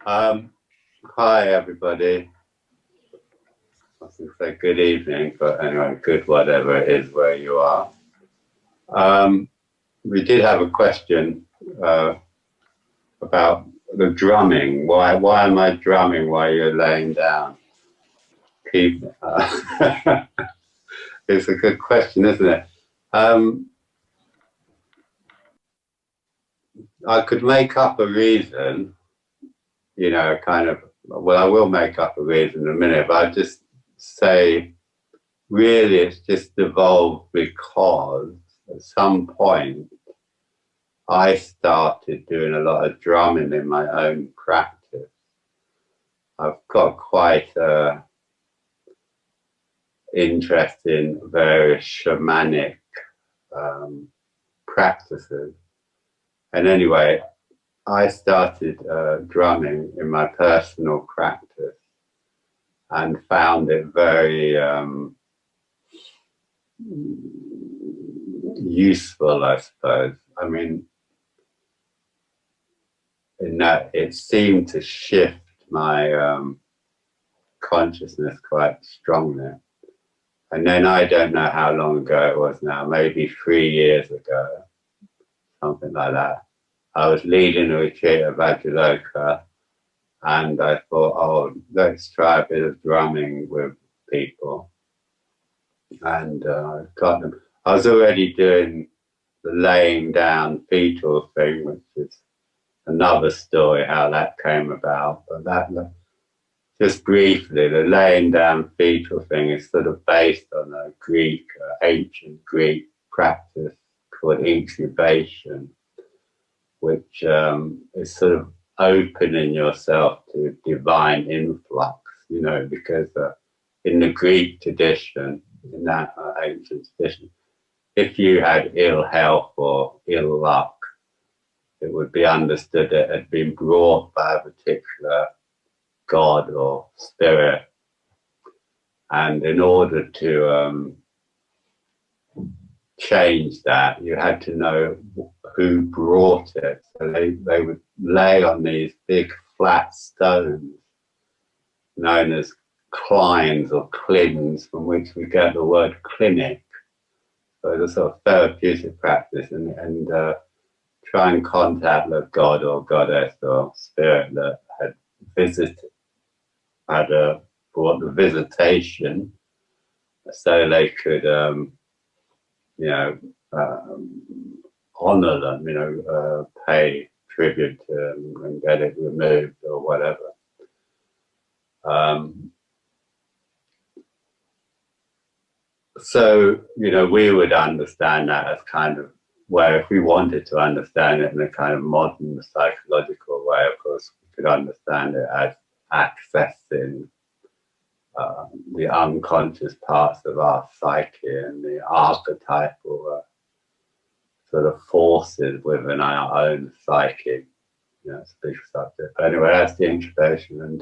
Um, Hi everybody. I was going to say good evening, but anyway, good whatever it is where you are. Um, we did have a question uh, about the drumming. Why am I drumming while you're laying down? Keep. It's a good question, isn't it? Um, I could make up a reason, kind of. Well, I will make up a reason in a minute, but I'll just say really it's just evolved because at some point I started doing a lot of drumming in my own practice. I've got quite a interest in various shamanic um, practices. And anyway, I started drumming in my personal practice and found it very useful, I suppose. I mean, in that it seemed to shift my consciousness quite strongly. And then I don't know how long ago it was now, maybe 3 years ago, something like that. I was leading a retreat at Vajraloka and I thought, oh, let's try a bit of drumming with people. And got them. I was already doing the laying down fetal thing, which is another story how that came about. But that just briefly, the laying down fetal thing is sort of based on a ancient Greek practice called incubation, which is sort of opening yourself to divine influx, because in the Greek tradition, in that ancient tradition, if you had ill health or ill luck, it would be understood that it had been brought by a particular god or spirit. And in order to change that, you had to know who brought it. So they would lay on these big flat stones known as clines or clins, from which we get the word clinic. So it's a sort of therapeutic practice and try and contact the god or goddess or spirit that had visited, brought the visitation, so they could, you know, honor them, pay tribute to them and get it removed or whatever. So, we would understand that as kind of where if we wanted to understand it in a kind of modern psychological way, of course, we could understand it as accessing the unconscious parts of our psyche and the archetypal sort of forces within our own psyche. It's a big subject. But anyway, that's the incubation. And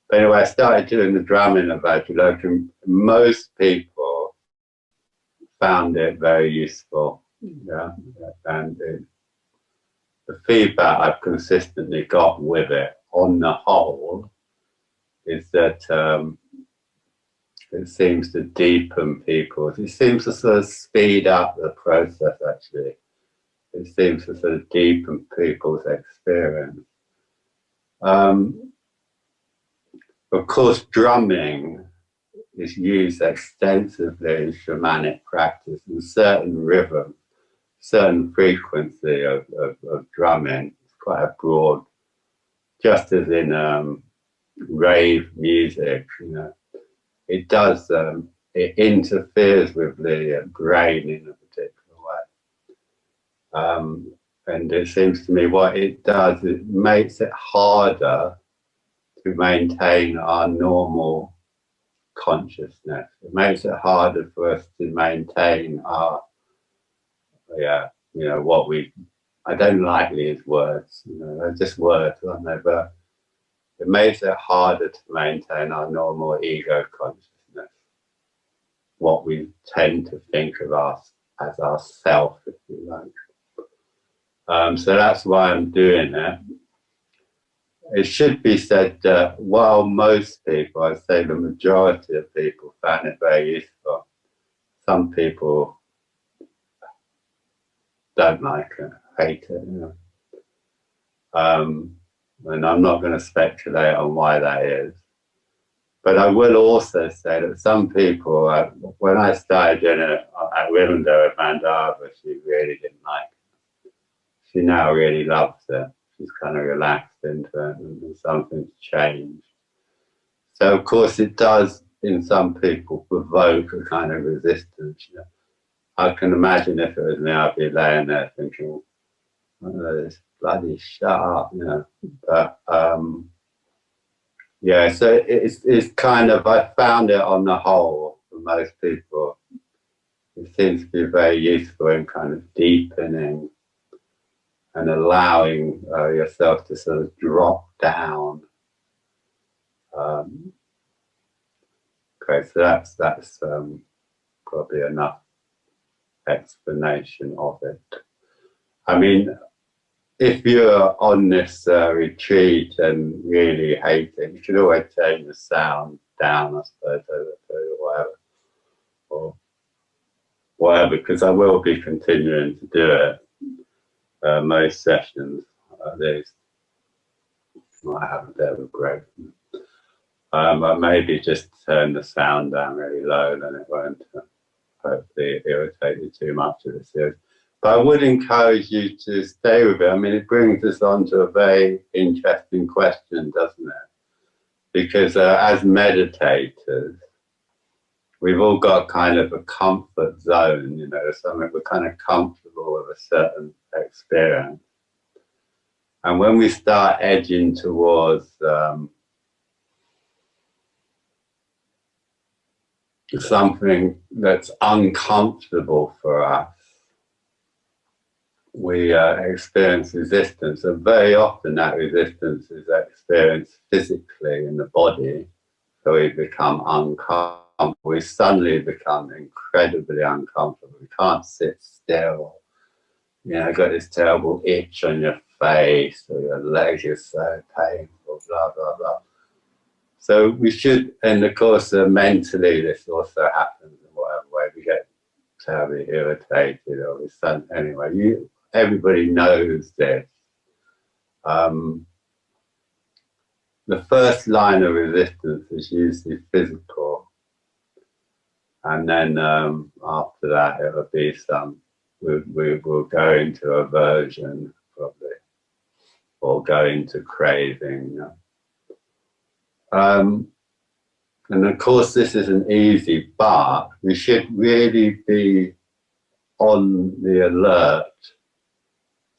but anyway, I started doing the drumming of Vajraloka, and most people found it very useful. Yeah, and the feedback I've consistently got with it, on the whole, is that it seems to deepen people's. It seems to sort of speed up the process. Actually, it seems to sort of deepen people's experience. Of course, drumming is used extensively in shamanic practice, and certain rhythm, certain frequency of drumming. It's quite a broad, just as in rave music, it does, it interferes with the brain in a particular way. And it seems to me what it does, it makes it harder to maintain our normal consciousness. It makes it harder for us to maintain our, what I don't like these words, they're just words, aren't they? But it makes it harder to maintain our normal ego consciousness, what we tend to think of us as our self, if you like. So that's why I'm doing it. it should be said that while most people, I'd say the majority of people, found it very useful, some people don't like it, hate it, you know. And I'm not going to speculate on why that is. But I will also say that some people, when I started doing it at Willendale with Mandava, she really didn't like it. She now really loves it. She's kind of relaxed into it, and something's changed. So, of course, it does, in some people, provoke a kind of resistance. You know? I can imagine if it was me, I'd be laying there thinking, oh, this bloody shut up, you know. But, yeah, so it's kind of, I found it on the whole, for most people, it seems to be very useful in kind of deepening and allowing yourself to sort of drop down. Okay, so that's probably enough explanation of it. I mean, if you're on this retreat and really hate it, you should always turn the sound down, I suppose, or whatever, because I will be continuing to do it most sessions, at least. I have a bit of a break. But maybe just turn the sound down really low, then it won't hopefully irritate you too much of the series. But I would encourage you to stay with it. I mean, it brings us on to a very interesting question, doesn't it? Because as meditators, we've all got kind of a comfort zone, you know, something we're kind of comfortable with a certain experience. And when we start edging towards something that's uncomfortable for us, we experience resistance, and very often that resistance is experienced physically in the body. So we become uncomfortable. We suddenly become incredibly uncomfortable. We can't sit still. You know, got this terrible itch on your face, or your legs are so painful, blah, blah, blah. So we should, and of course, mentally, this also happens in whatever way. We get terribly irritated, or we suddenly, anyway, everybody knows this. The first line of resistance is usually physical, and then after that it will be we will go into aversion probably, or go into craving. And of course this isn't easy, but we should really be on the alert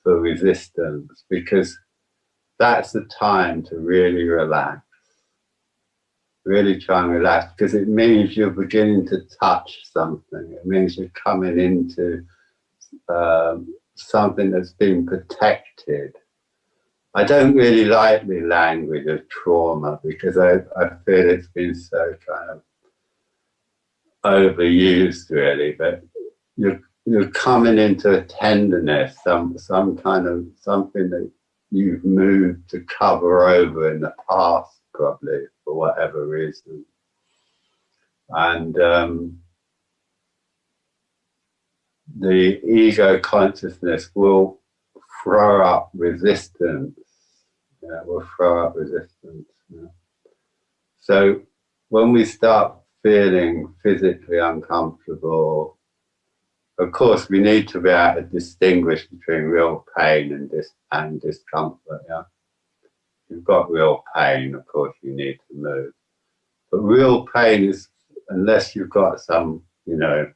for resistance, because that's the time to really relax. Really try and relax, because it means you're beginning to touch something. It means you're coming into something that's been protected. I don't really like the language of trauma, because I feel it's been so kind of overused, really. But you're coming into a tenderness, some kind of something that you've moved to cover over in the past, probably for whatever reason. And the ego consciousness will throw up resistance. Will throw up resistance. So when we start feeling physically uncomfortable, of course, we need to be able to distinguish between real pain and discomfort. Yeah, if you've got real pain, of course, you need to move. But real pain is, unless you've got some, you know,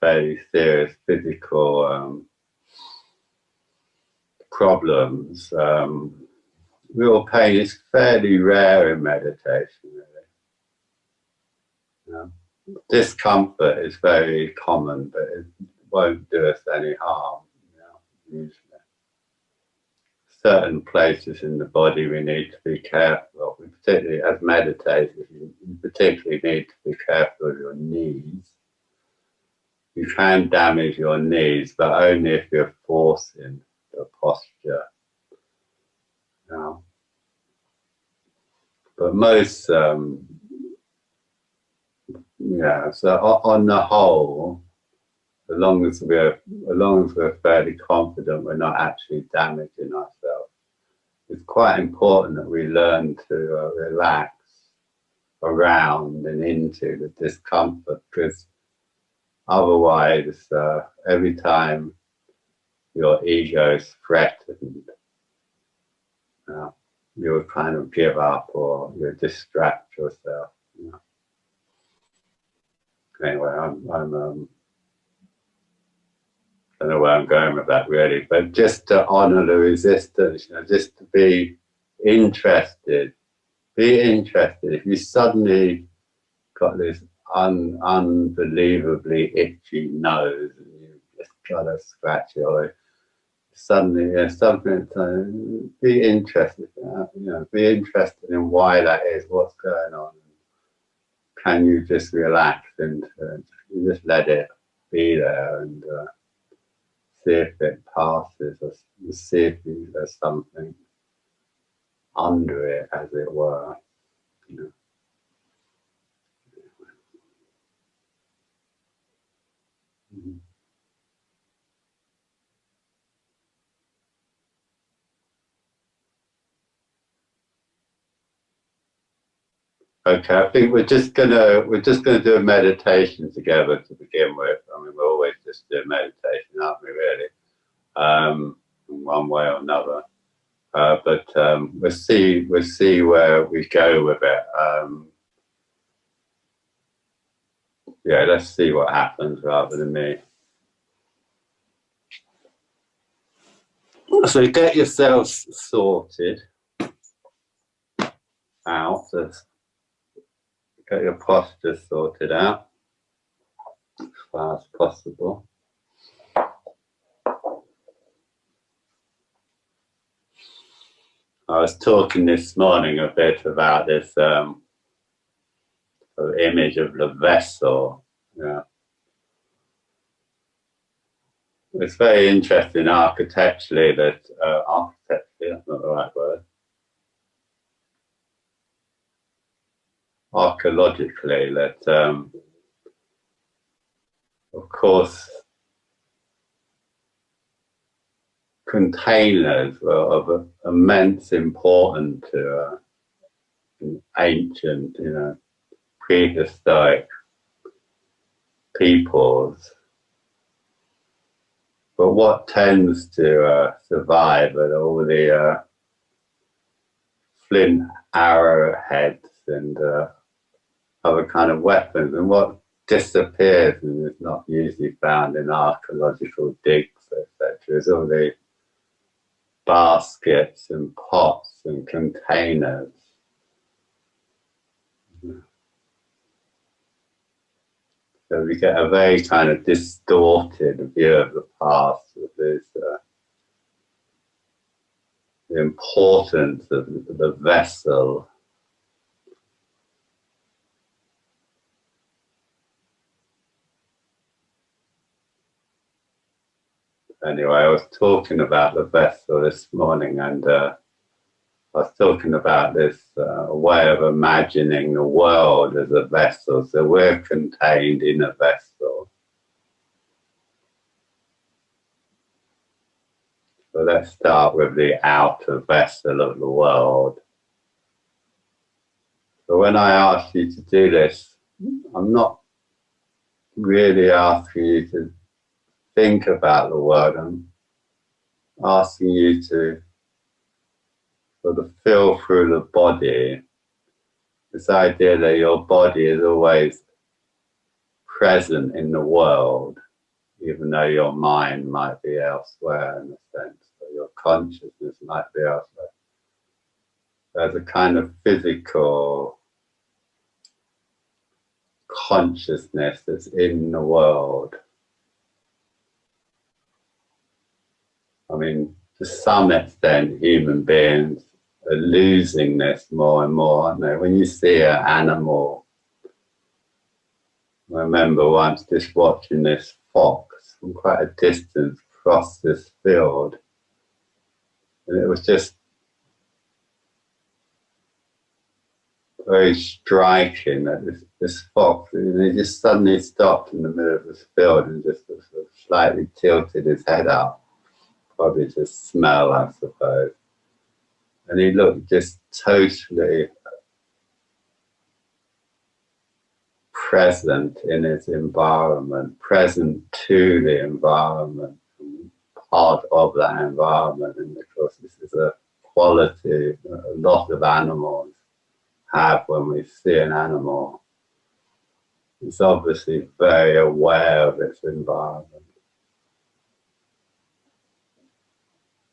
very serious physical problems, real pain is fairly rare in meditation, really. You know? Discomfort is very common, but it won't do us any harm, you know, usually. Certain places in the body we need to be careful. We particularly, as meditators, you particularly need to be careful of your knees. You can damage your knees, but only if you're forcing the posture. You know? But most, yeah, so on the whole, as long as we're fairly confident we're not actually damaging ourselves, it's quite important that we learn to relax around and into the discomfort, because otherwise, every time your ego is threatened, you'll kind of give up or you distract yourself. You know. Anyway, I don't know where I'm going with that really, but just to honor the resistance, you know, just to be interested. Be interested. If you suddenly got this unbelievably itchy nose and you just gotta scratch it, or suddenly something, be interested. You know, be interested in why that is, what's going on. Can you just relax and you just let it be there and see if it passes, or see if there's something under it, as it were. You know. Mm-hmm. Okay, I think we're just gonna do a meditation together to begin with. I mean, we're always just doing meditation, aren't we? Really, in one way or another. But we'll see where we go with it. Yeah, let's see what happens rather than me. So get yourselves sorted out. Get your posture sorted out as far as possible. I was talking this morning a bit about this image of the vessel. Yeah. It's very interesting architecturally that architecturally, that's not the right word. Archaeologically, that of course containers were of immense importance to ancient, you know, prehistoric peoples. But what tends to survive are all the flint arrowheads and other kind of weapons, and what disappears and is not usually found in archaeological digs, etc., is all the baskets and pots and containers. So we get a very kind of distorted view of the past, with this, the importance of the vessel. Anyway, I was talking about the vessel this morning, and I was talking about this way of imagining the world as a vessel. So we're contained in a vessel. So let's start with the outer vessel of the world. So when I ask you to do this, I'm not really asking you to think about the world. I'm asking you to sort of feel through the body. This idea that your body is always present in the world, even though your mind might be elsewhere in a sense, or your consciousness might be elsewhere. There's a kind of physical consciousness that's in the world. I mean, to some extent, human beings are losing this more and more, aren't they? When you see an animal, I remember once just watching this fox from quite a distance cross this field, and it was just very striking that this fox, he just suddenly stopped in the middle of this field and just sort of slightly tilted his head up, probably to smell, I suppose. And he looked just totally present in his environment, present to the environment, part of that environment. And of course, this is a quality a lot of animals have when we see an animal. It's obviously very aware of its environment.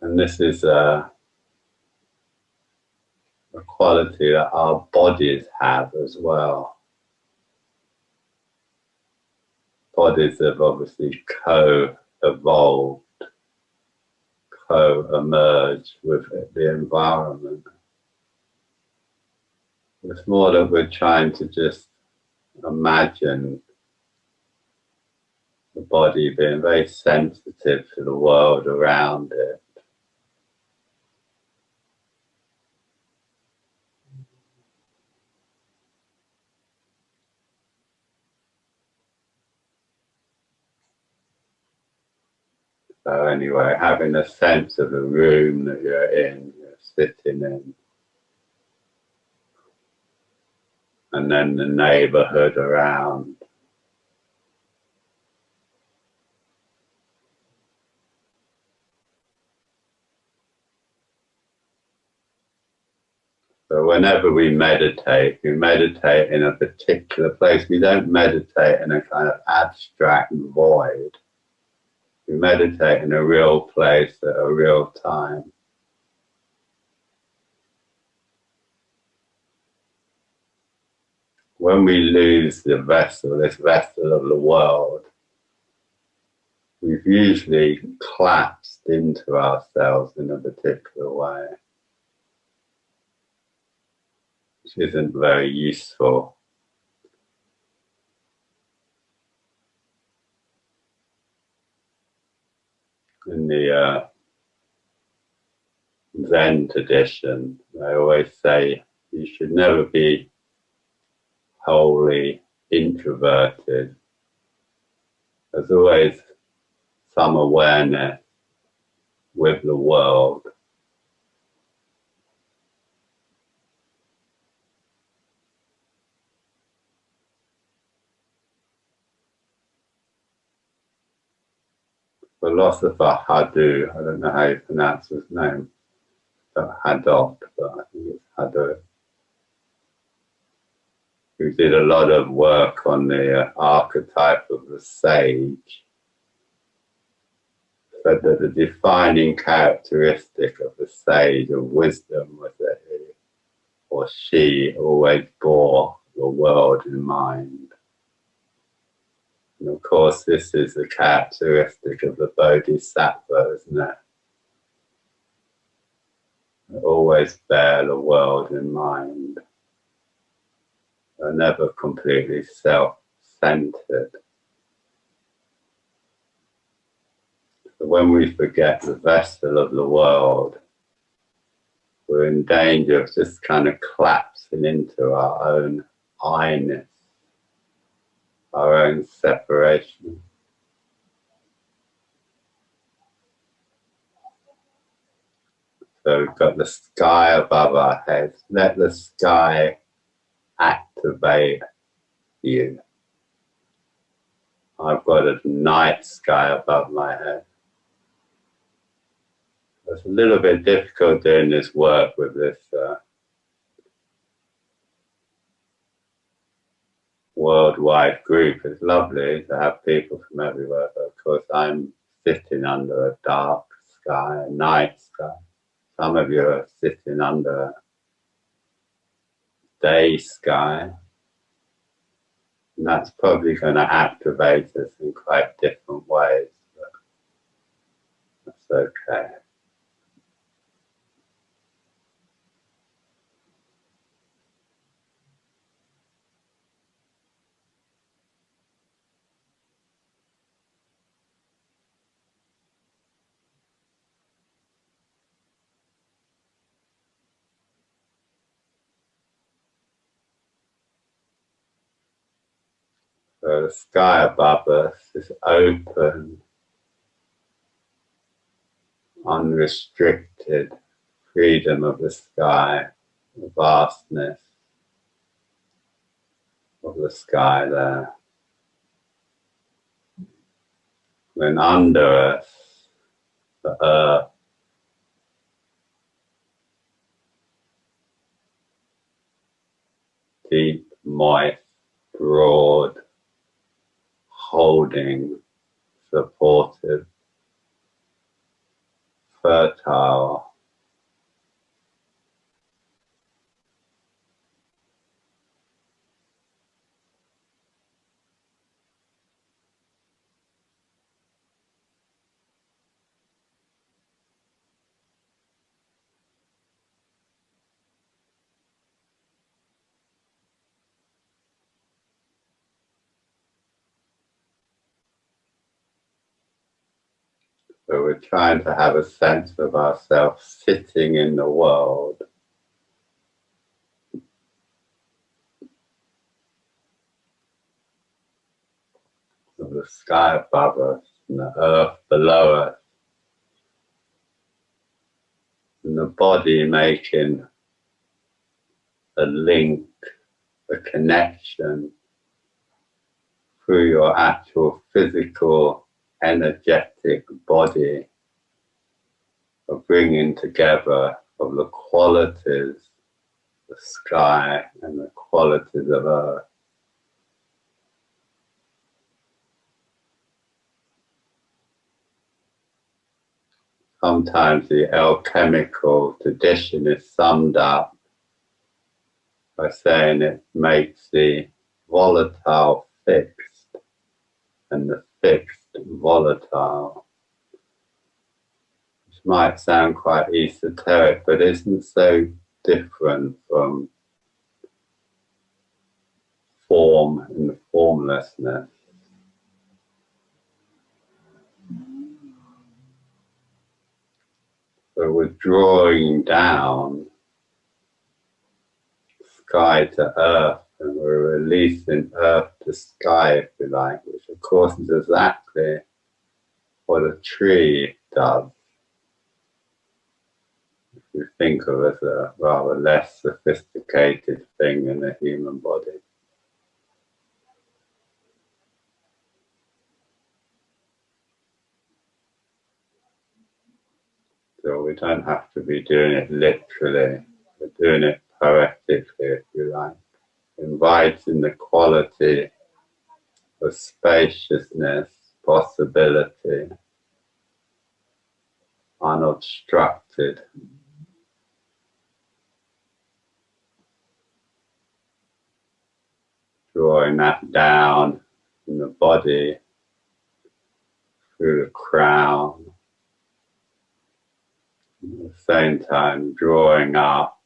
And this is a quality that our bodies have as well. Bodies have obviously co-evolved, co-emerged with the environment. It's more that we're trying to just imagine the body being very sensitive to the world around it. So anyway, having a sense of the room that you're in, you're sitting in, and then the neighborhood around. So whenever we meditate in a particular place. We don't meditate in a kind of abstract void. We meditate in a real place at a real time. When we lose the vessel, this vessel of the world, we've usually collapsed into ourselves in a particular way, which isn't very useful. In the Zen tradition, they always say you should never be wholly introverted. There's always some awareness with the world. Philosopher Hadou, I don't know how you pronounce his name, Hadot, but I think it's Hadou, who did a lot of work on the archetype of the sage, said that the defining characteristic of the sage of wisdom was that he or she always bore the world in mind. And of course, this is the characteristic of the Bodhisattva, isn't it? They always bear the world in mind. They're never completely self-centered. So when we forget the vessel of the world, we're in danger of just kind of collapsing into our own I-ness, our own separation. So we've got the sky above our heads. Let the sky activate you. I've got a night sky above my head. It's a little bit difficult doing this work with this worldwide group. It's lovely to have people from everywhere, but of course I'm sitting under a dark sky, a night sky. Some of you are sitting under a day sky, and that's probably going to activate us in quite different ways, but that's okay. So the sky above us is open, unrestricted freedom of the sky, the vastness of the sky there. Then under us, the earth, deep, moist, broad, holding, supportive, fertile. So we're trying to have a sense of ourselves sitting in the world. Of the sky above us and the earth below us. And the body making a link, a connection through your actual physical, energetic body of bringing together of the qualities of the sky and the qualities of earth. Sometimes the alchemical tradition is summed up by saying it makes the volatile fixed and the fixed volatile. Which might sound quite esoteric, but isn't so different from form and formlessness. So we're drawing down sky to earth, and we're releasing earth to sky, if you like, which of course is exactly what a tree does. If you think of it as a rather less sophisticated thing in the human body. So we don't have to be doing it literally, we're doing it poetically, if you like, inviting the quality of spaciousness, possibility, unobstructed. Drawing that down in the body, through the crown, at the same time drawing up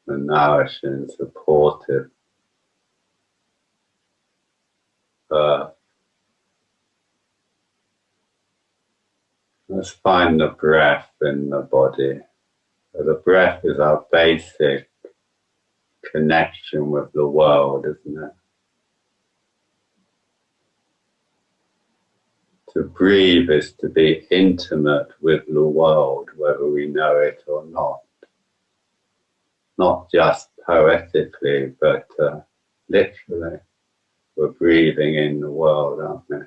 the nourishing, supportive earth. Let's find the breath in the body. So the breath is our basic connection with the world, isn't it? To breathe is to be intimate with the world, whether we know it or not. Not just poetically, but literally. We're breathing in the world, aren't we?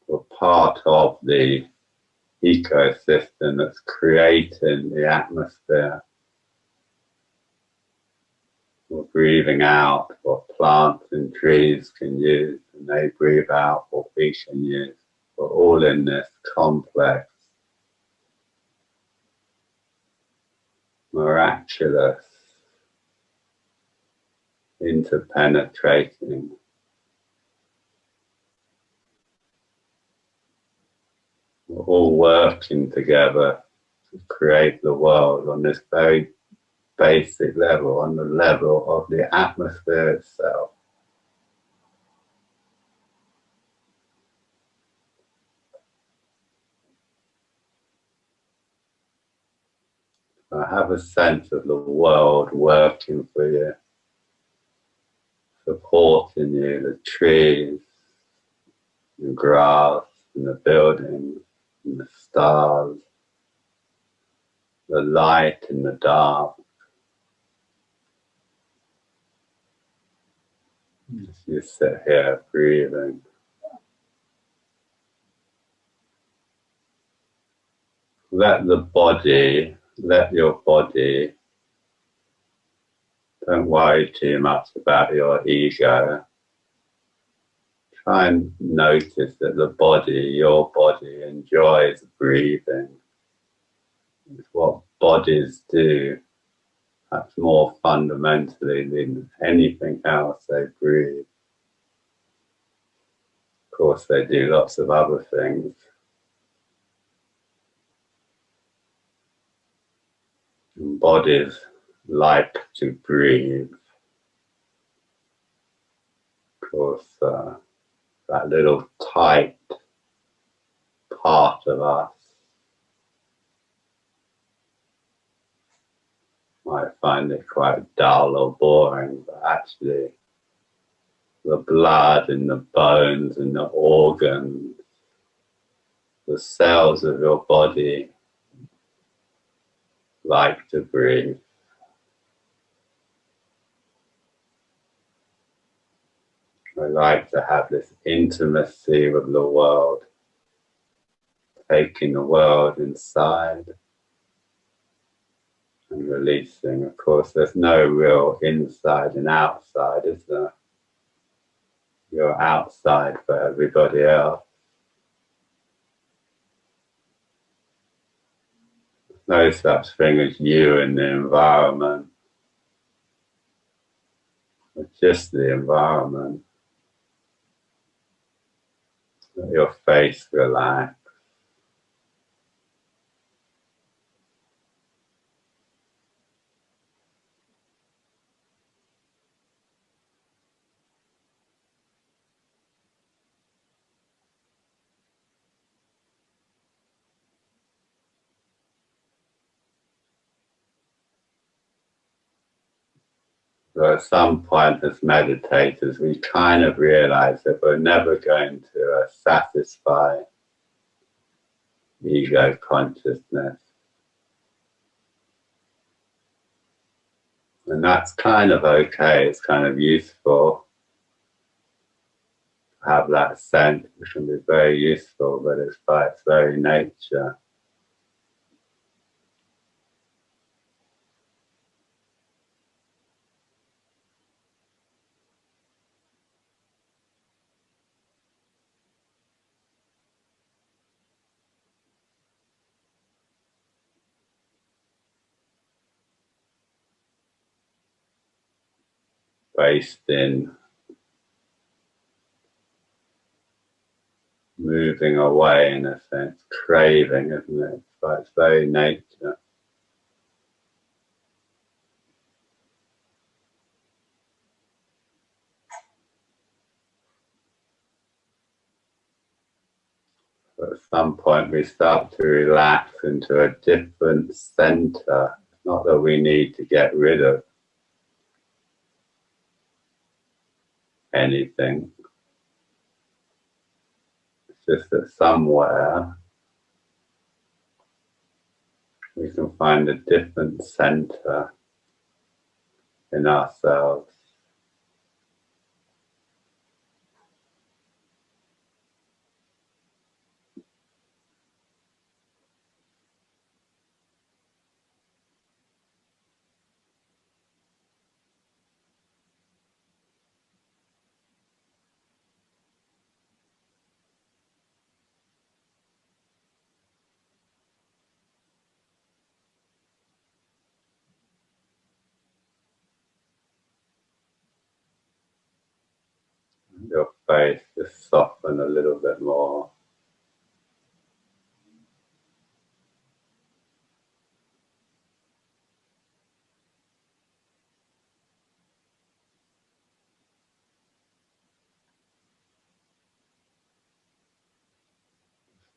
We're part of the ecosystem that's creating the atmosphere. We're breathing out what plants and trees can use, and they breathe out what we can use. We're all in this complex, miraculous, interpenetrating, we're all working together to create the world on this very basic level, on the level of the atmosphere itself. Have a sense of the world working for you, supporting you, the trees, the grass, and the buildings, and the stars, the light and the dark. As you sit here breathing, let your body, don't worry too much about your ego. Try and notice that your body enjoys breathing. It's what bodies do, perhaps more fundamentally than anything else. They breathe. Of course, they do lots of other things. And bodies like to breathe. Of course, that little tight part of us might find it quite dull or boring, but actually the blood and the bones and the organs, the cells of your body like to breathe. I like to have this intimacy with the world, taking the world inside and releasing. Of course, there's no real inside and outside, is there? You're outside for everybody else. No such thing as you in the environment. It's just the environment. Let your face relax. So at some point as meditators, we kind of realize that we're never going to satisfy ego consciousness. And that's kind of okay, it's kind of useful to have that sense. It can be very useful, but it's by its very nature. Based in moving away, in a sense, craving, isn't it? By its very nature. But at some point we start to relax into a different center. Not that we need to get rid of anything. It's just that somewhere we can find a different center in ourselves. Your face just soften a little bit more.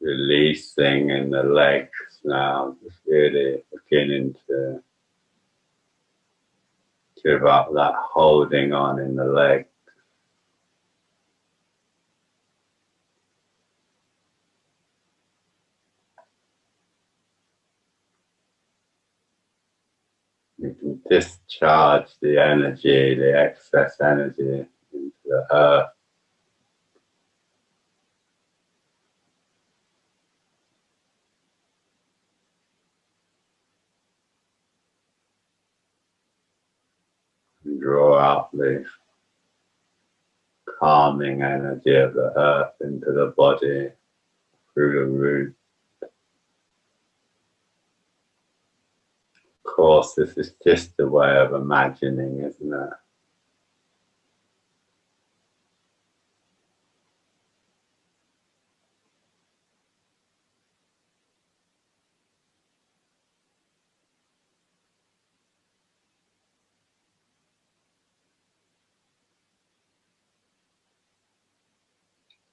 Releasing in the legs. now, just really beginning to give up that holding on in the leg. You can discharge the energy, the excess energy into the earth. And draw out the calming energy of the earth into the body through the root. Of course, this is just a way of imagining, isn't it?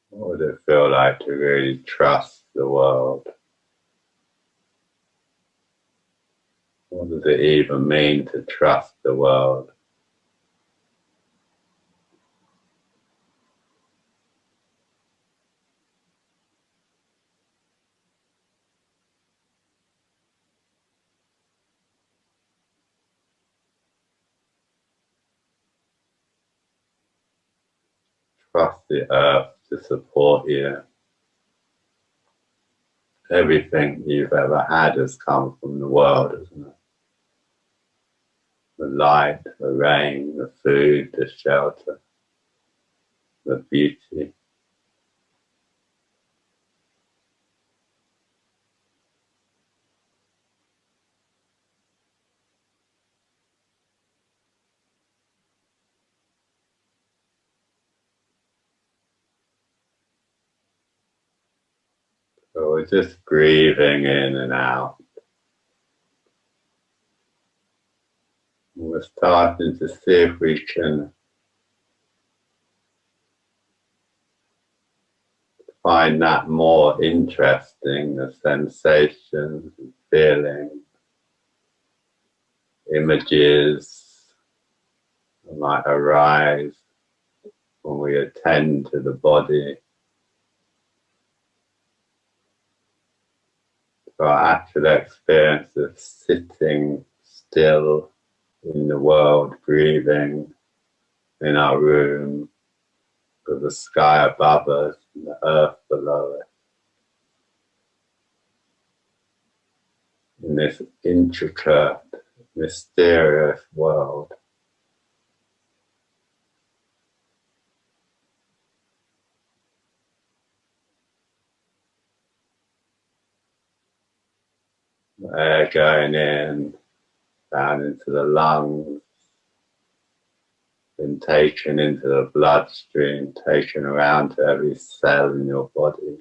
What would it feel like to really trust the world? What does it even mean to trust the world? Trust the earth to support you. Everything you've ever had has come from the world, isn't it? The light, the rain, the food, the shelter, the beauty. So we're just breathing in and out. We're starting to see if we can find that more interesting, the sensations and feelings, images that might arise when we attend to the body. So our actual experience of sitting still in the world, breathing in our room, with the sky above us and the earth below us. In this intricate, mysterious world. The air going in, down into the lungs, then taken into the bloodstream, taken around to every cell in your body,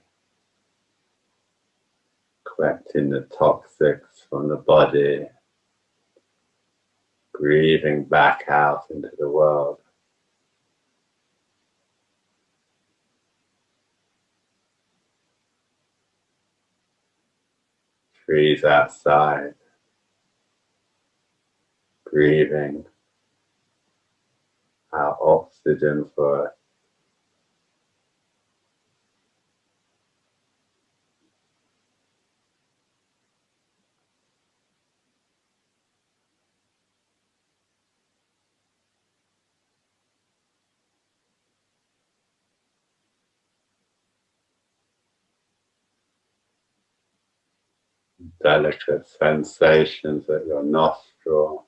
collecting the toxics from the body, breathing back out into the world. Trees outside, breathing out oxygen for us. Delicate sensations at your nostril,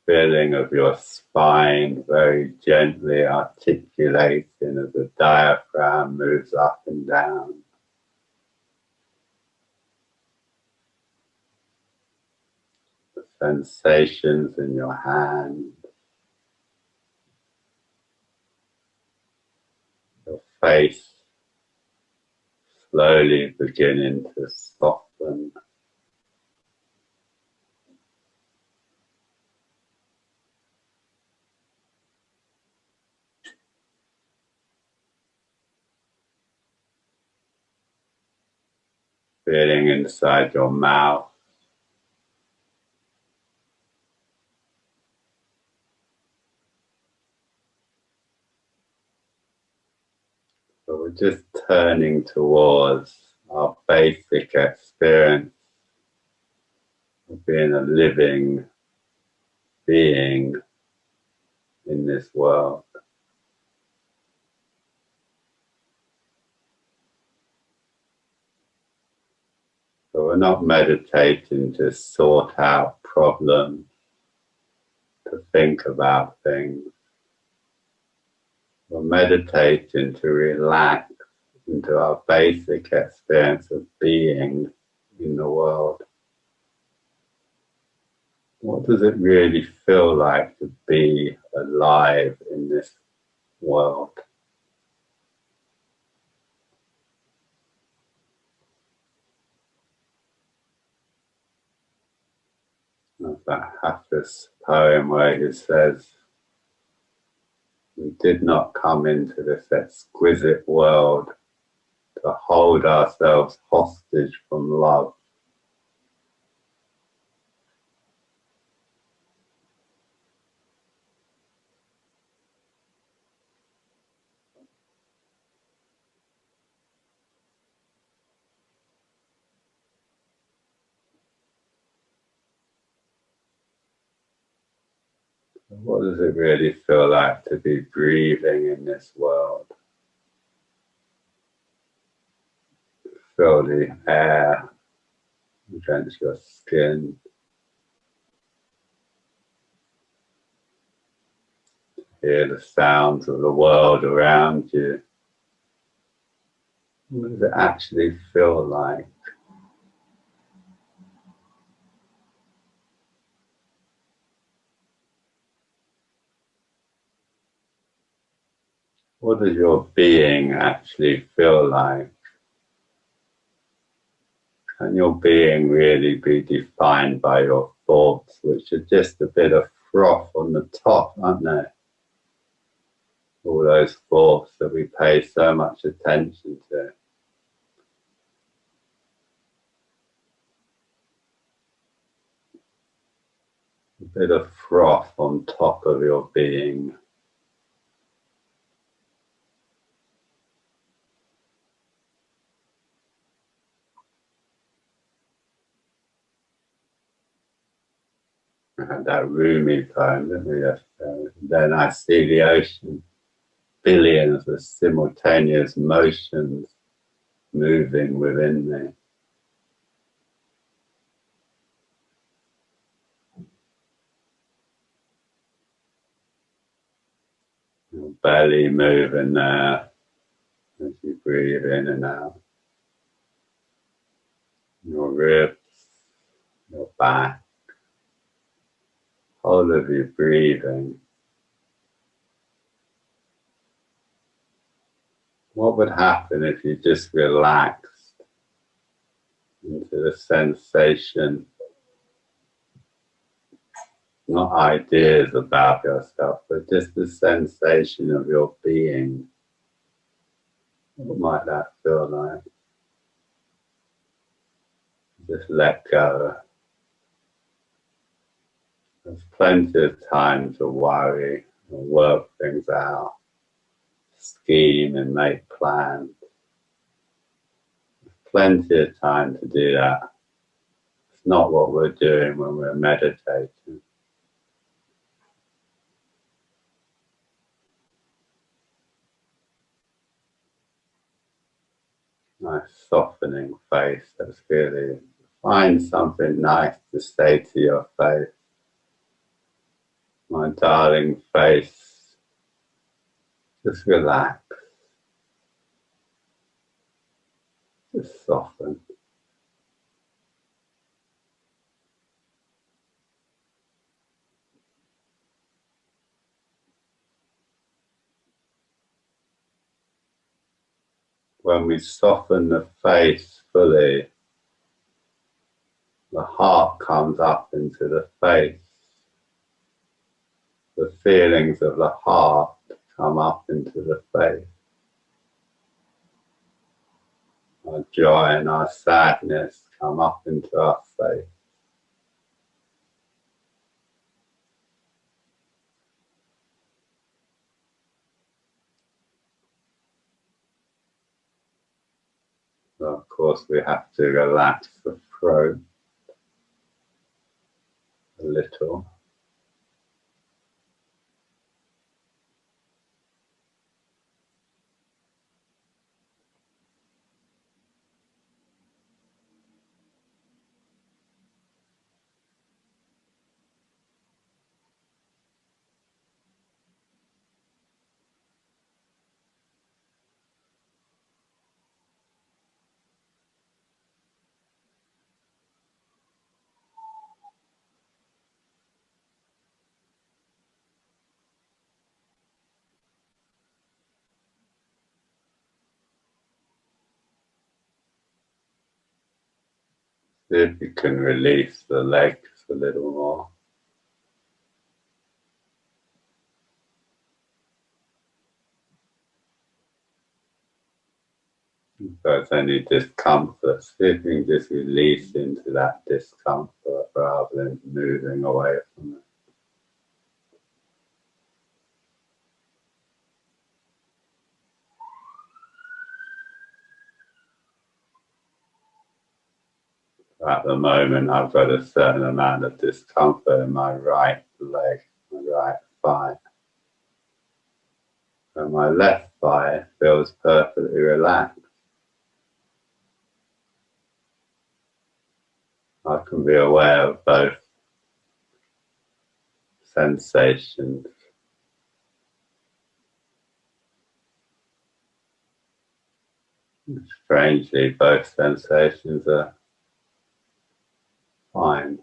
feeling of your spine very gently articulating as the diaphragm moves up and down. The sensations in your hand, your face slowly beginning to soften. feeling inside your mouth. But we're just turning towards our basic experience of being a living being in this world. So we're not meditating to sort out problems, to think about things. We're meditating to relax into our basic experience of being in the world. What does it really feel like to be alive in this world? There's that Hafiz poem where he says, "We did not come into this exquisite world to hold ourselves hostage from love. What does it really feel like to be breathing in this world? Feel the air against your skin. Hear the sounds of the world around you. What does it actually feel like? What does your being actually feel like? Can your being really be defined by your thoughts, which are just a bit of froth on the top, aren't they? All those thoughts that we pay so much attention to. A bit of froth on top of your being. I had that Rumi poem, didn't we, yesterday? Then I see the ocean, billions of simultaneous motions moving within me. Your belly moving there as you breathe in and out. Your ribs, your back, whole of you breathing. What would happen if you just relaxed into the sensation, not ideas about yourself, but just the sensation of your being? What might that feel like? Just let go. There's plenty of time to worry and work things out, scheme and make plans. There's plenty of time to do that. It's not what we're doing when we're meditating. Nice softening face. That's really, find something nice to say to your face. My darling face, just relax, just soften. When we soften the face fully, the heart comes up into the face. The feelings of the heart come up into the face. our joy and our sadness come up into our face. So of course, we have to relax the throat a little. See if you can release the legs a little more. If there's any discomfort, see if you can just release into that discomfort rather than moving away from it. At the moment, I've got a certain amount of discomfort in my right leg, my right thigh. And my left thigh feels perfectly relaxed. I can be aware of both sensations. Strangely, both sensations are fine.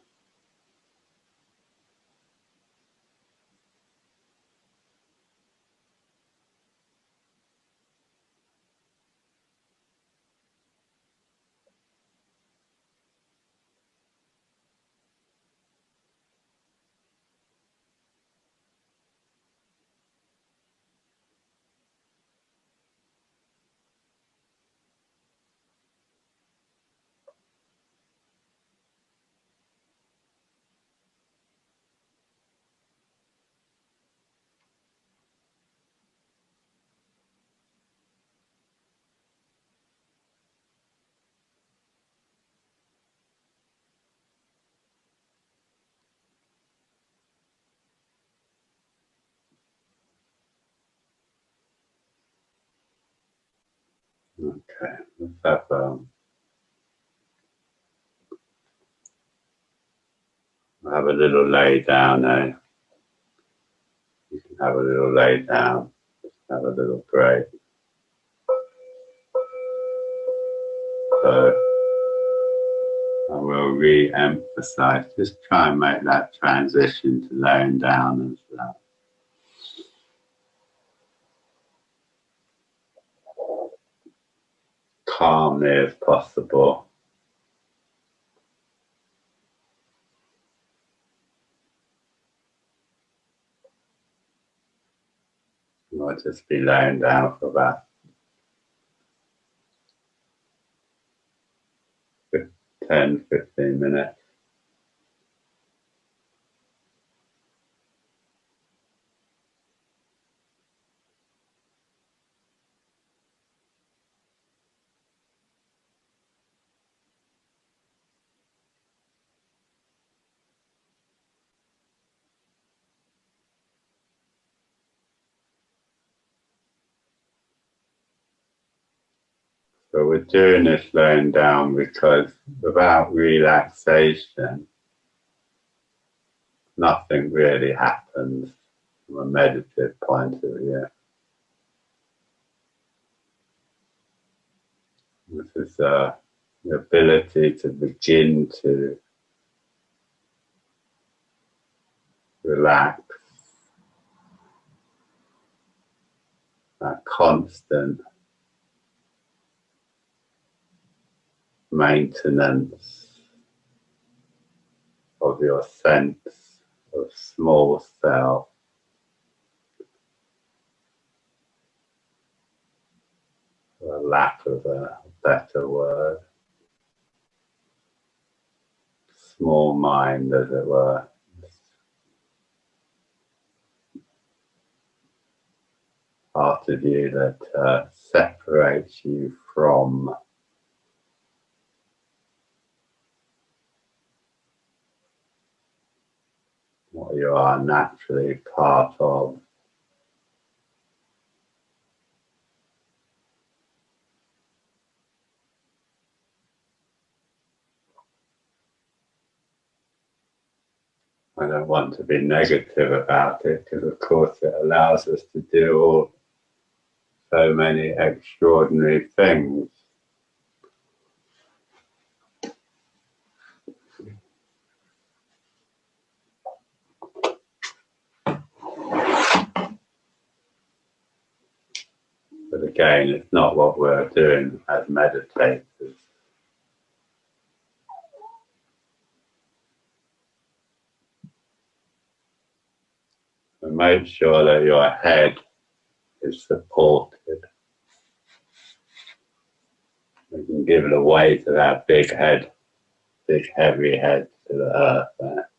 Okay, let's have a little lay down now. You can have a little lay down, have a little break. So I will re-emphasize, just try and make that transition to laying down as calmly as possible. I'll just be laying down for about 10-15 minutes. So we're doing this laying down because without relaxation, nothing really happens from a meditative point of view. This is the ability to begin to relax, that constant maintenance of your sense of small self, the lack of a better word. Small mind, as it were. Part of you that separates you from what you are naturally part of. I don't want to be negative about it because, of course, it allows us to do so many extraordinary things. But again, it's not what we're doing as meditators. And make sure that your head is supported. We can give the weight of our big head, big heavy head to the earth there.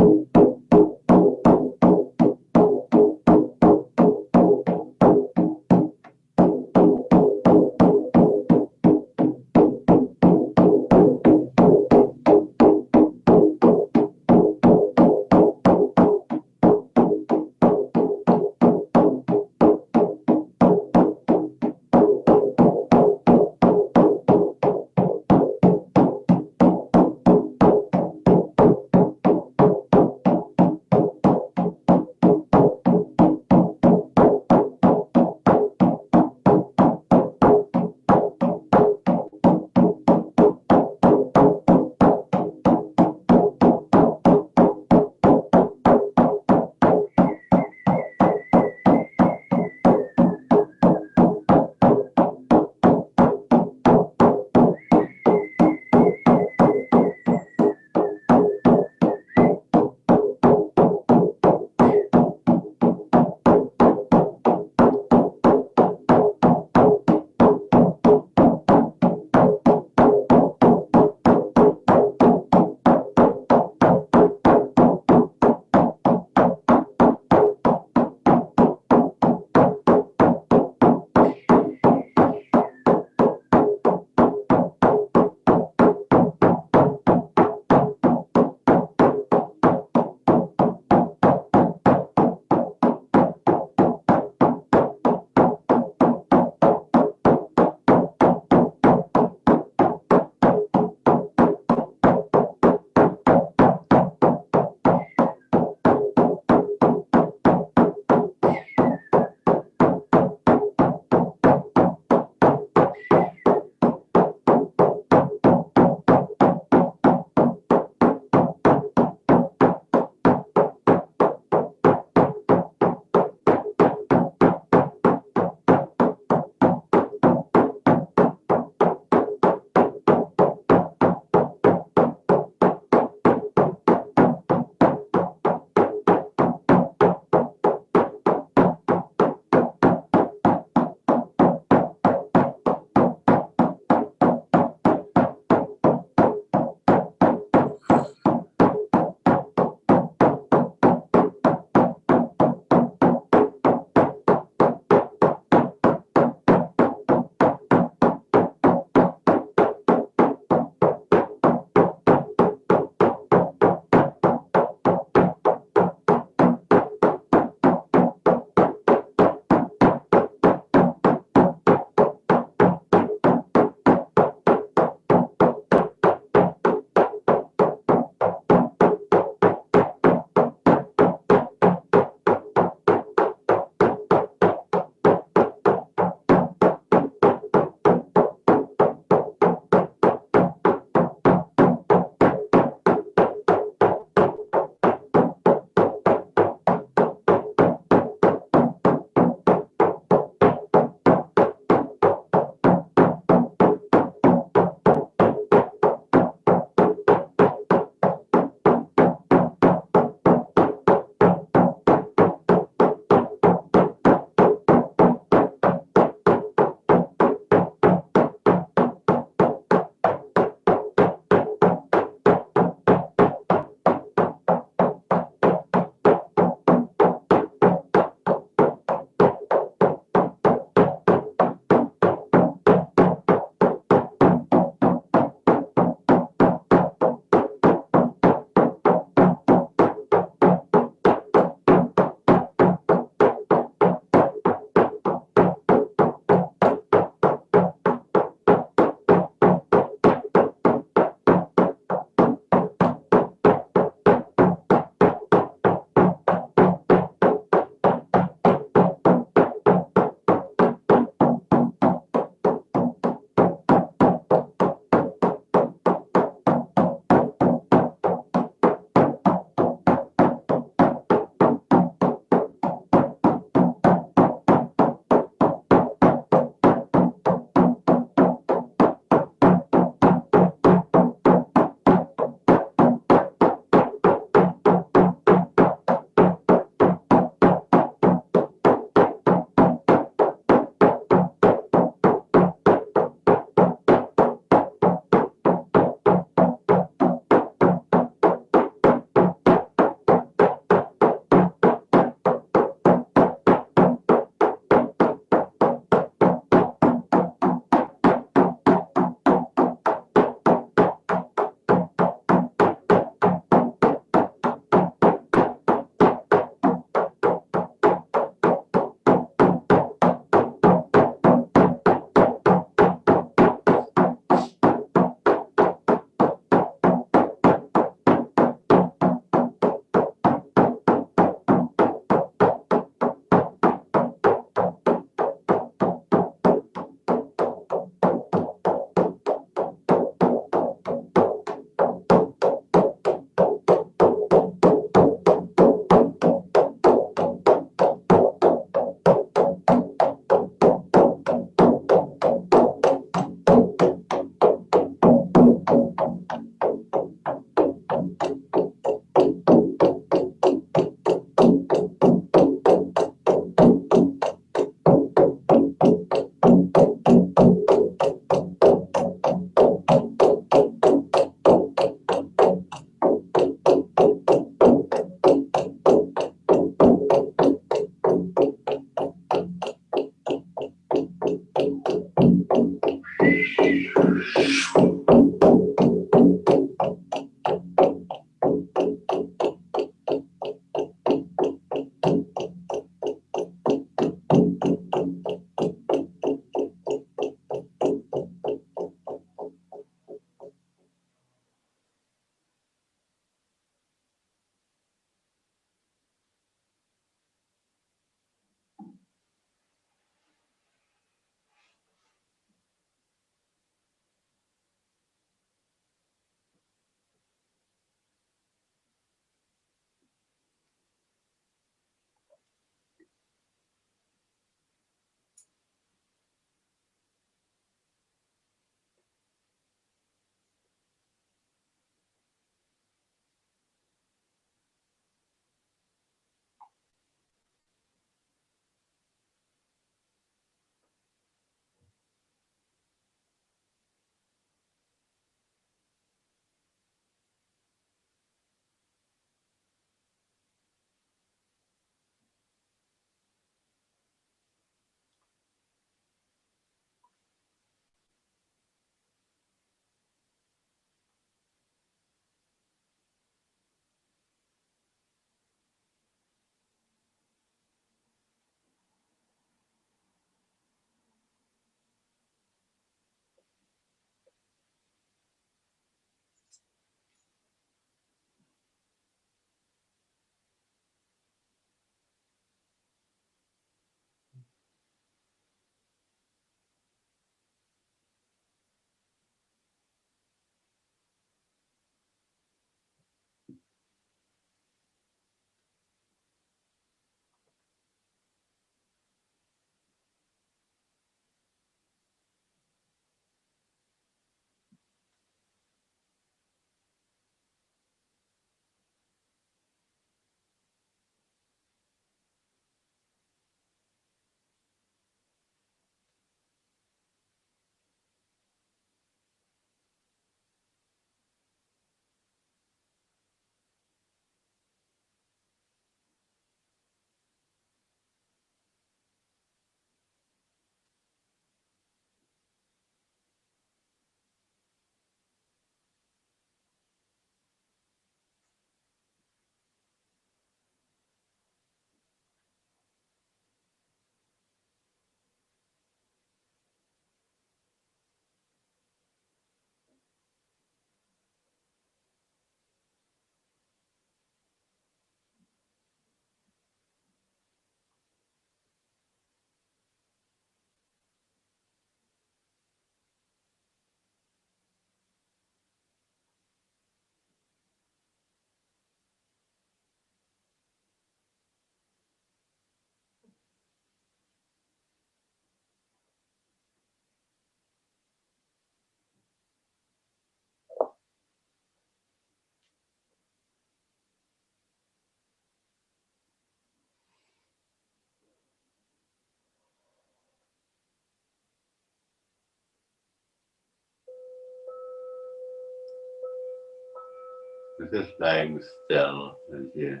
Just laying still as you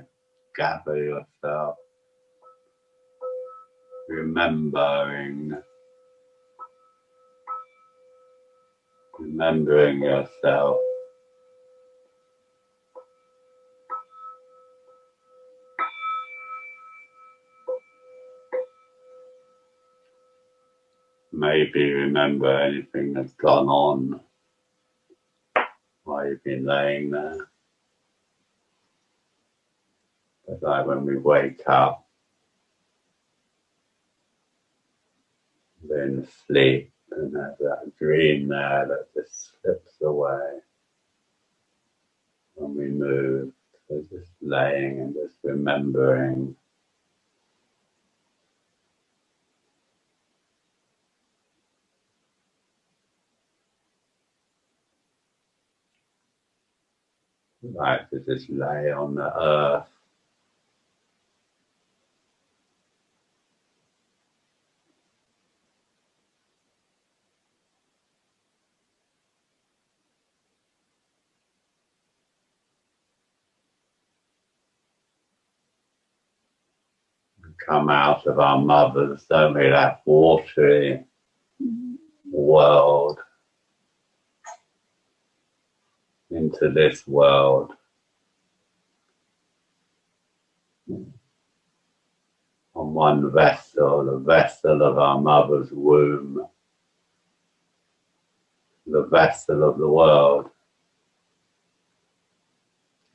gather yourself, remembering yourself. Maybe remember anything that's gone on while you've been laying there. But like when we wake up, then sleep, and there's that dream there that just slips away when we move. So just laying and just remembering. Like to just lay on the earth. Come out of our mothers, don't we? That watery world into this world. On one vessel, the vessel of our mother's womb, the vessel of the world.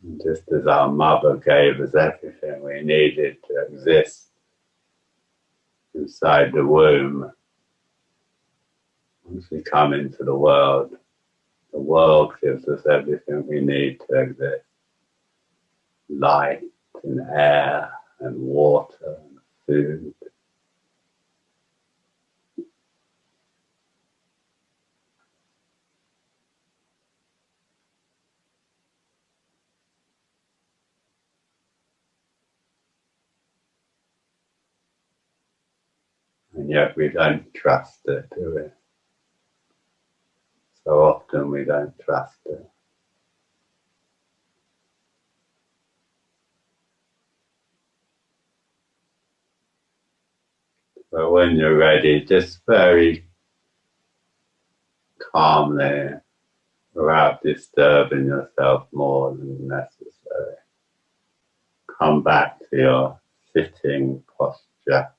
And just as our mother gave us everything we needed to exist inside the womb, once we come into the world gives us everything we need to exist. Light and air and water and food. And yet we don't trust it, do we? So often we don't trust it. But when you're ready, just very calmly, without disturbing yourself more than necessary, come back to your sitting posture.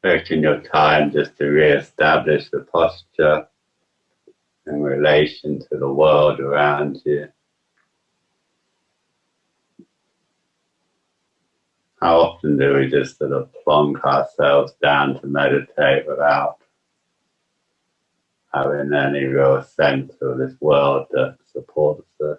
Taking your time just to re-establish the posture in relation to the world around you. How often do we just sort of plonk ourselves down to meditate without having any real sense of this world that supports us?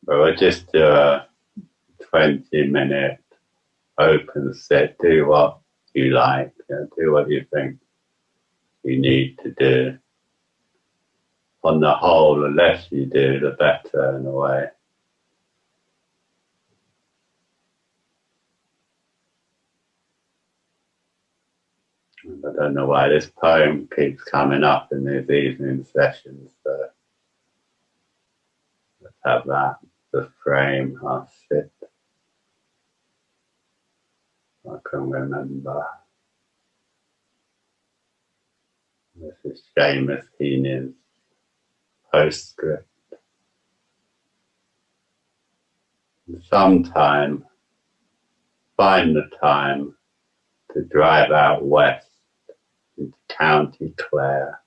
But we'll just do a 20-minute open sit. Do what you like, do what you think you need to do. On the whole, the less you do, the better in a way. I don't know why this poem keeps coming up in these evening sessions, so let's have that, the frame, our sit. I can remember. This is Seamus Heaney's postscript. Sometime, find the time to drive out west into County Clare.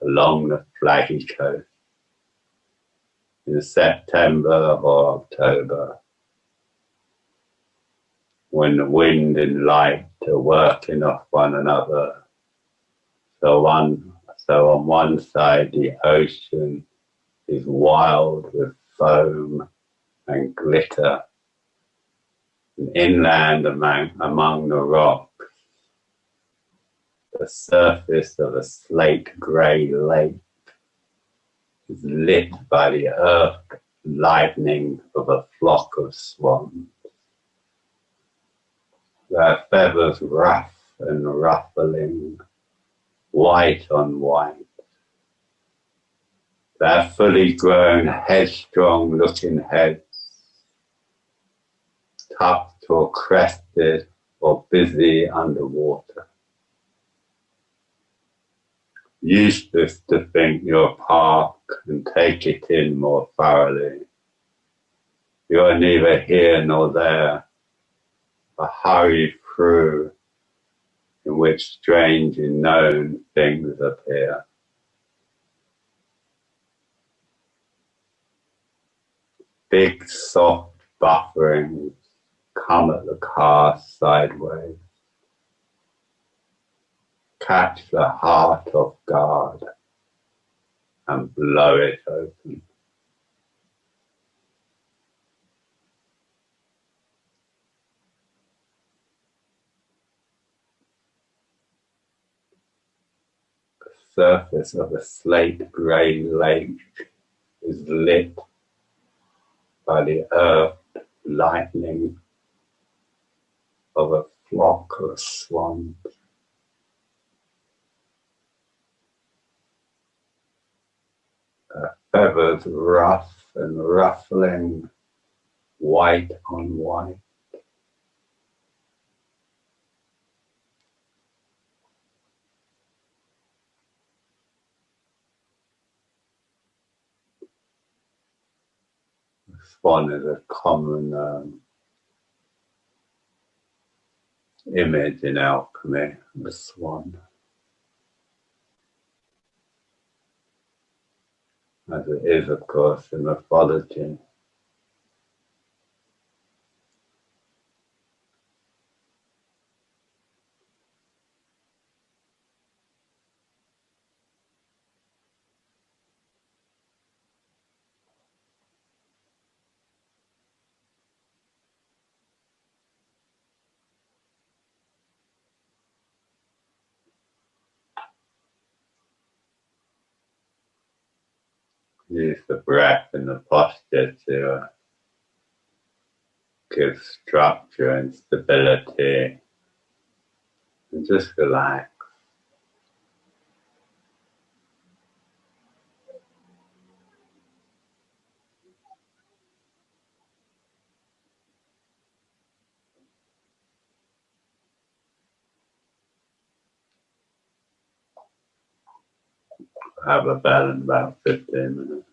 along the flaggy coast. In September or October, when the wind and light are working off one another. So on one side, the ocean is wild with foam and glitter. And inland among the rocks, the surface of a slate grey lake is lit by the earth lightning of a flock of swans. Their feathers rough and ruffling, white on white. Their fully grown, headstrong looking heads, tucked or crested or busy underwater. Useless to think your park and take it in more thoroughly. You're neither here nor there, a hurry through in which strange unknown things appear. Big soft bufferings come at the car sideways, catch the heart off guard and blow it open. The surface of a slate grey lake is lit by the earth lightning of a flock of swans. Their feathers rough and ruffling, white on white. The swan is a common image in alchemy, the swan, as it is, of course, in mythology. Use the breath and the posture to give structure and stability, and just relax. Have a bell in about 15 minutes.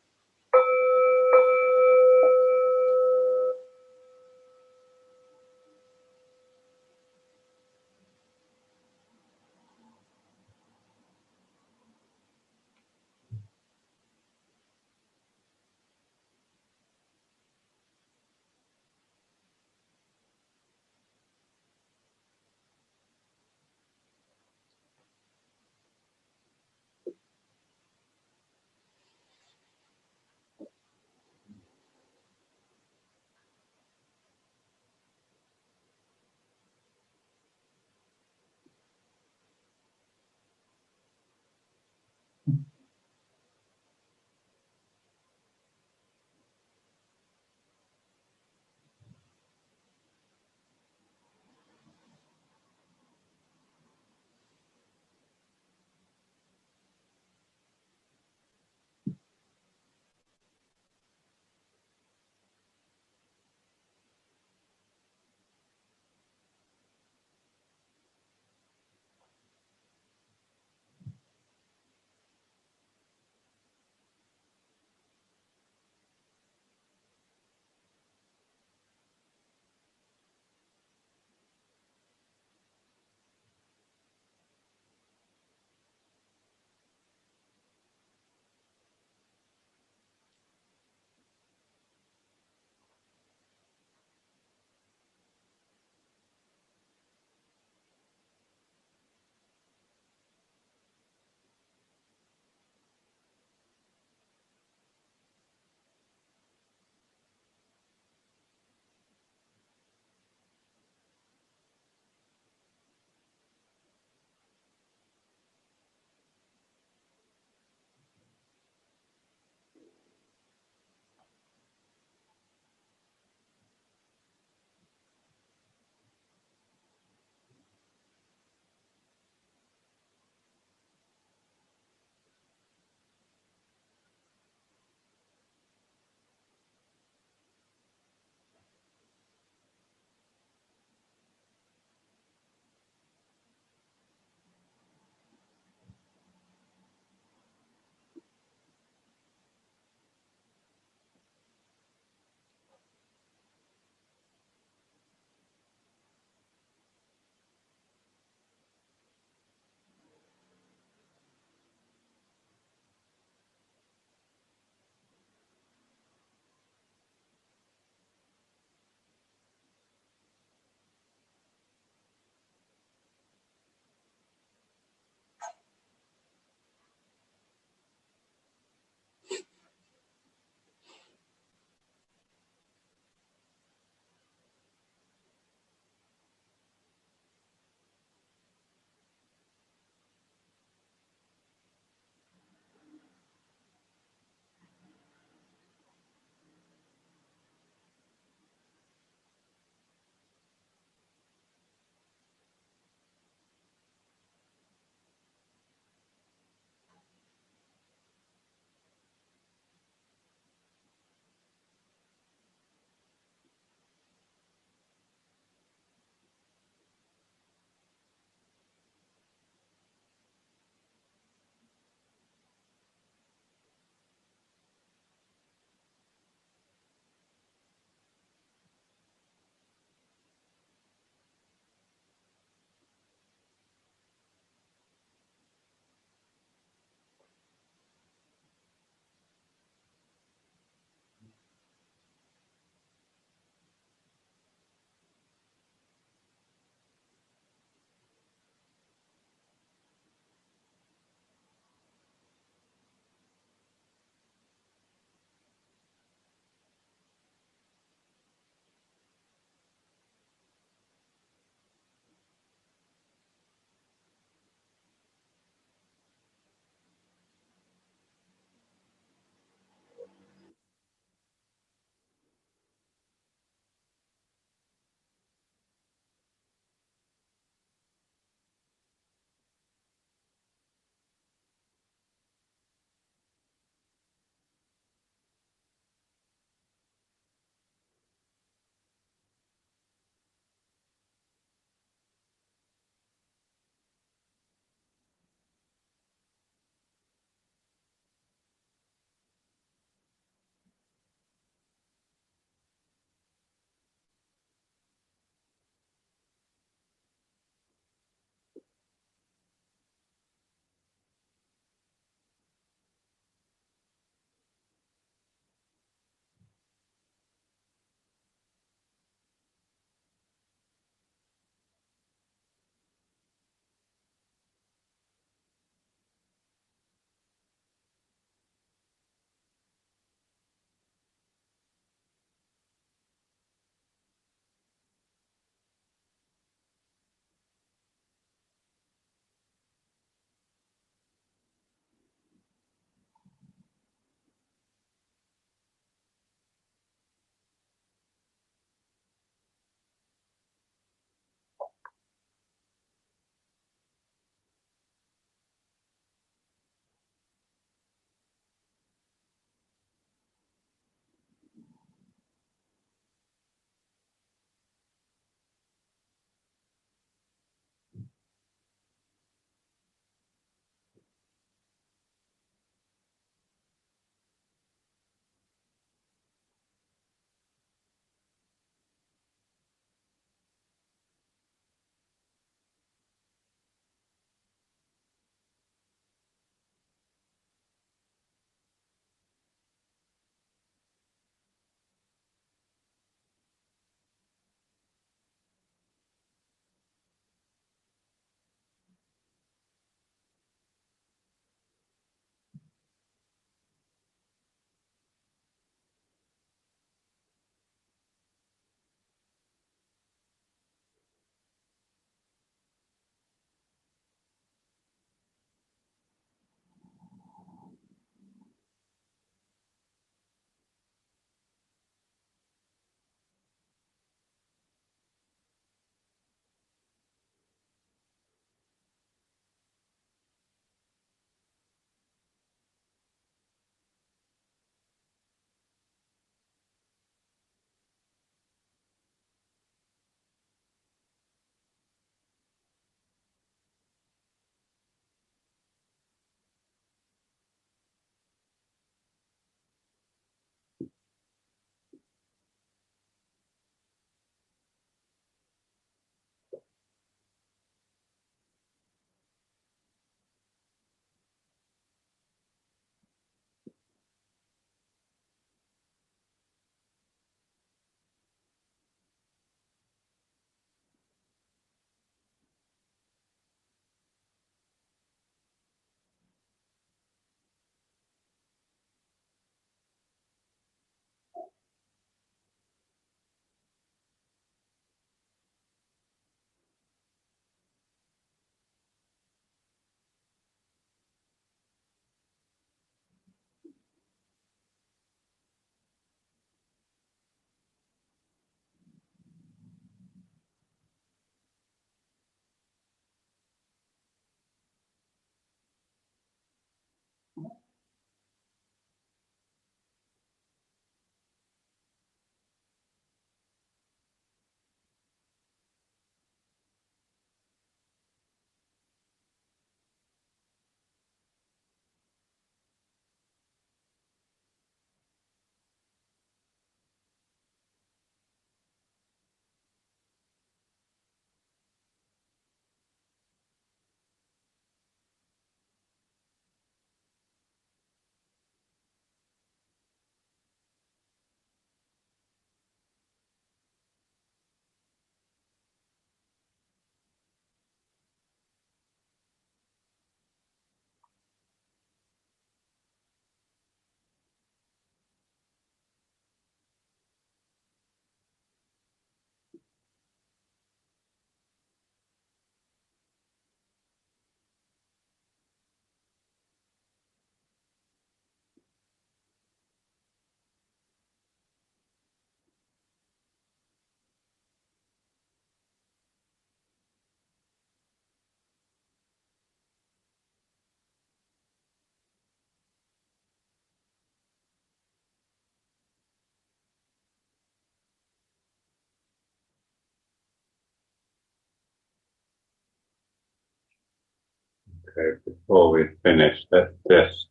Okay, before we finish, let's just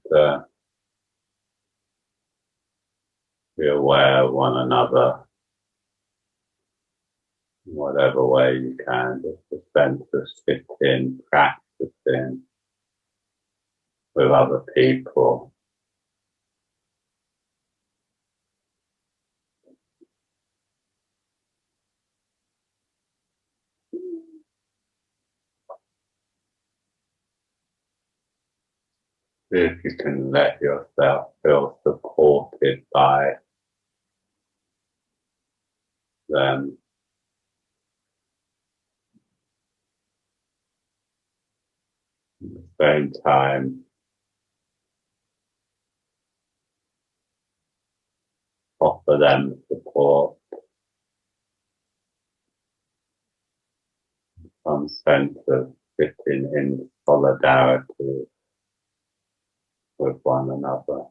be aware of one another in whatever way you can. Just a sense of sitting, practicing with other people. See if you can let yourself feel supported by them. At the same time, offer them support, some sense of sitting in solidarity with one another.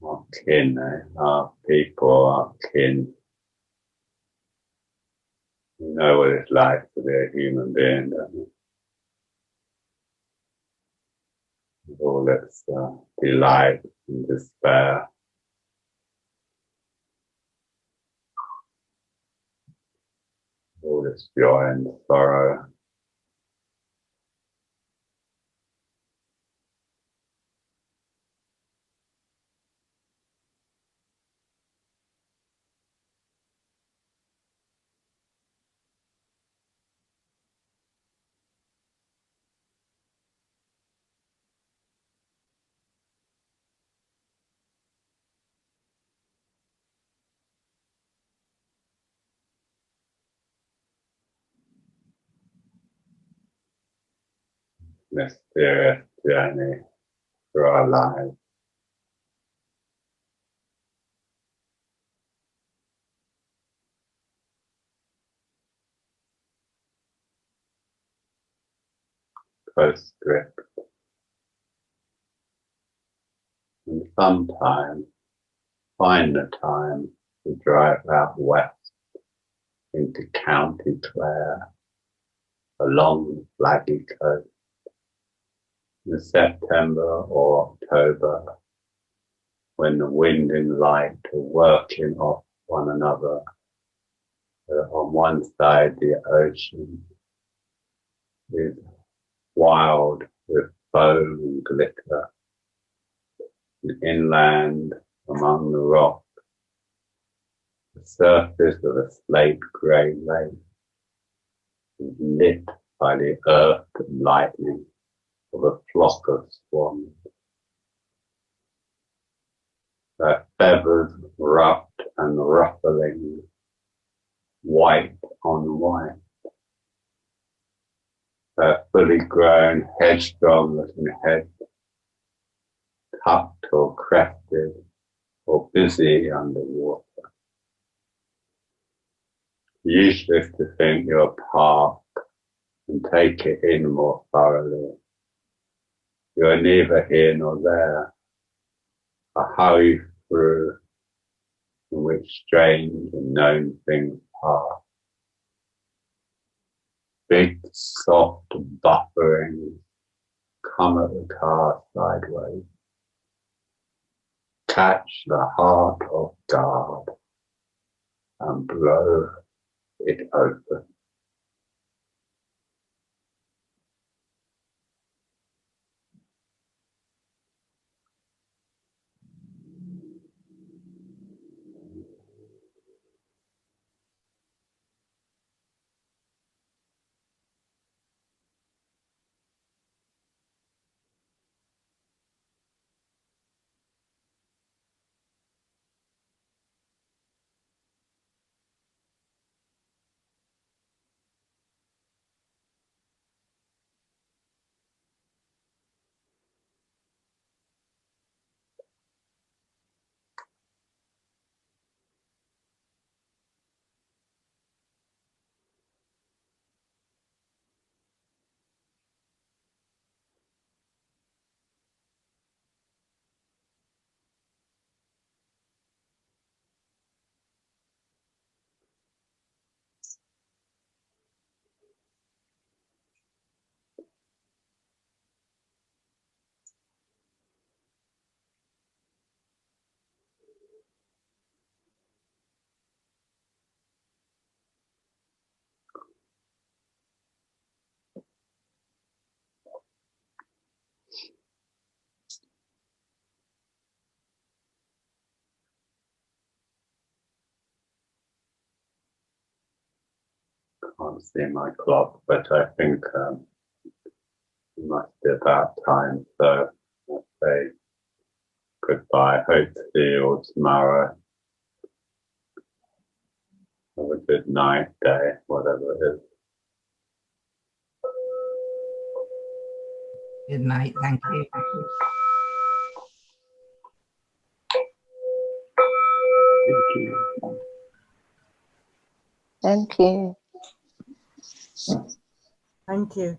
Our kin, our people, our kin. We know what it's like to be a human being, don't we? With all its delight and despair. All its joy and sorrow. Mysterious journey through our lives. Postscript. And sometimes find the time to drive out west into County Clare along the flaggy coast in September or October when the wind and light are working off one another. On one side, the ocean is wild with foam and glitter. And inland, among the rocks, the surface of a slate grey lake is lit by the earth and lightning of a flock of swans. Their feathers ruffed and ruffling, white on white. Their fully grown, headstrong looking heads, tucked or crested or busy underwater. Useless to think your path and take it in more thoroughly. You are neither here nor there. A hurry through in which strange and known things pass. Big, soft buffering come at the car sideways. Catch the heart off guard and blow it open. Can't see my clock, but I think it must be about time. So I'll say goodbye. Hope to see you all tomorrow. Have a good night, day, whatever it is. Good night. Thank you. Thank you. Thank you. Thank you.